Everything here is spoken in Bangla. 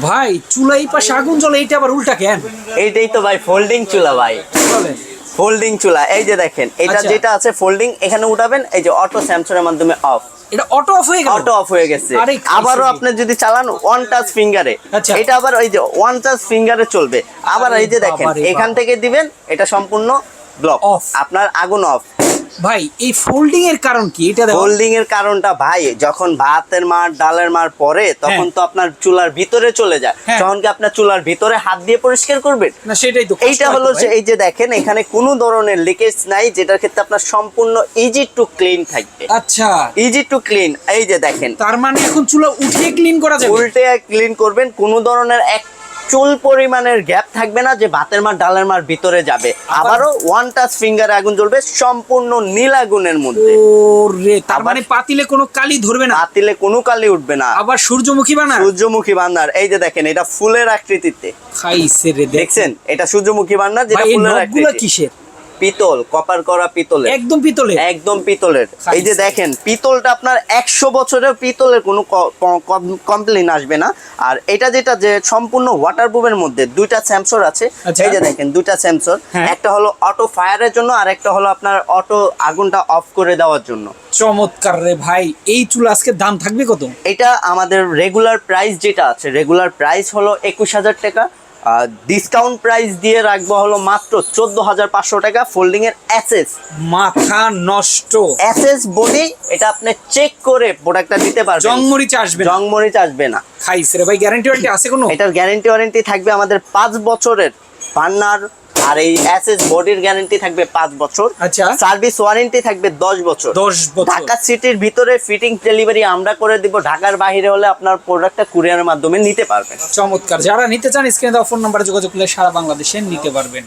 ভাই চুলা এই পাশে আগুন জ্বলে, এইটা আবার উল্টা কেন? এইটাই তো ভাই ফোল্ডিং চুলা ভাই, বলেন। ফোল্ডিং চুলা। এই যে দেখেন এটা আচ্ছা। যেটা আছে ফোল্ডিং, এখানে উঠাবেন, এই যে অটো সেন্সরের মাধ্যমে অফ, এটা অটো অফ হয়ে গেল? অটো অফ হয়ে গেছে। আরে খাইছে আবারও রে। আপনি যদি চালান ওয়ান টাচ ফিঙ্গারে, আচ্ছা। এটা আবার ওই যে ওয়ান টাচ ফিঙ্গারে চলবে। আবার আরে এই যে দেখেন বাবা রে এখান বাবা। থেকে দিবেন, এটা সম্পূর্ণ ব্লক Off। আপনার আগুন অফ। ভাই এই ফোল্ডিং এর কারণ কি এটা দেখো? হোল্ডিং এর কারণটা ভাই, যখন ভাতের মার ডালের মার পরে তখন তো আপনার চুলার ভিতরে চলে যায়, হ্যাঁ। তখন কি আপনার চুলার ভিতরে হাত দিয়ে পরিষ্কার করবেন? না সেটাই তো এইটা হলো যে এই যে দেখেন এখানে কোনো ধরনের লিকেজ নাই, যেটার ক্ষেত্রে আপনার সম্পূর্ণ ইজি টু ক্লিন থাকবে। আচ্ছা, ইজি টু ক্লিন। এই যে দেখেন তার মানে এখন চুলা উঠিয়ে ক্লিন করা যাবে? উল্টে ক্লিন করবেন, কোনো ধরনের এক চুল পরিমাণের গ্যাপ থাকবে না যে ভাতের মার ডালের মার ভিতরে যাবে। আবারও ওয়ান টাচ ফিঙ্গারে আগুন জ্বলবে সম্পূর্ণ নীল আগুনের মধ্যে। ওরে, তার মানে পাতিলে কোনো কালি ধরবে না, পাতিলে কোনো কালি উঠবে না। আবার সূর্যমুখী বানা? সূর্যমুখী বান্নার। এই যে দেখেন এটা ফুলের আকৃতিতে, খাইছে রে। দেখছেন এটা সূর্যমুখী বান্নার, যেটা ভাই এই ফুলের নখগুলো আকৃতি। কিসের? পিতল, কপার করা পিতলের, একদম পিতলে? একদম পিতলের। খাইছে। এই যে দেখেন পিতলটা আপনার 100 বছরের পিতলের কোনো কমপ্লেইন আসবে না। আর এটা যেটা যে সম্পূর্ণ ওয়াটার প্রুফের মধ্যে দুইটা সেন্সর আছে। আচ্ছা। এই যে দেখেন দুইটা সেন্সর, হ্যাঁ। একটা হলো অটো ফায়ারের জন্য আর একটা হলো আপনার অটো আগুনটা অফ করে দেওয়ার জন্য। চমৎকার রে ভাই। এই চুলা আজকে দাম থাকবে কত? এটা আমাদের রেগুলার প্রাইস যেটা আছে, রেগুলার প্রাইস হলো 21,000 টাকা। ডিসকাউন্ট প্রাইস দিয়ে রাখবো হলো মাত্র 14,500 টাকা। ফোল্ডিং এর এসএস, মাথা নষ্ট। এসএস বডি, এটা আপনি চেক করে প্রোডাক্টটা দিতে পারবেন, জংমরিচ আসবে না? জংমরিচ আসবে না। খাইছে রে ভাই। গ্যারান্টি ওয়ারেন্টি আছে কোনো? এটার গ্যারান্টি ওয়ারেন্টি থাকবে আমাদের 5 বছরের বার্নার, আর এই এসএস বডির গ্যারান্টি থাকবে 5 বছর। আচ্ছা। সার্ভিস ওয়ারেন্টি থাকবে 10 বছর। 10 বছর। ঢাকা সিটির ভিতরে ফিটিং ডেলিভারি আমরা করে দিব, ঢাকার বাইরে হলে আপনার প্রোডাক্টটা কুরিয়ারের মাধ্যমে নিতে পারবেন। চমৎকার। যারা নিতে চান স্ক্রিনে দেওয়া ফোন নাম্বারে যোগাযোগ করলে সারা বাংলাদেশে নিতে পারবেন।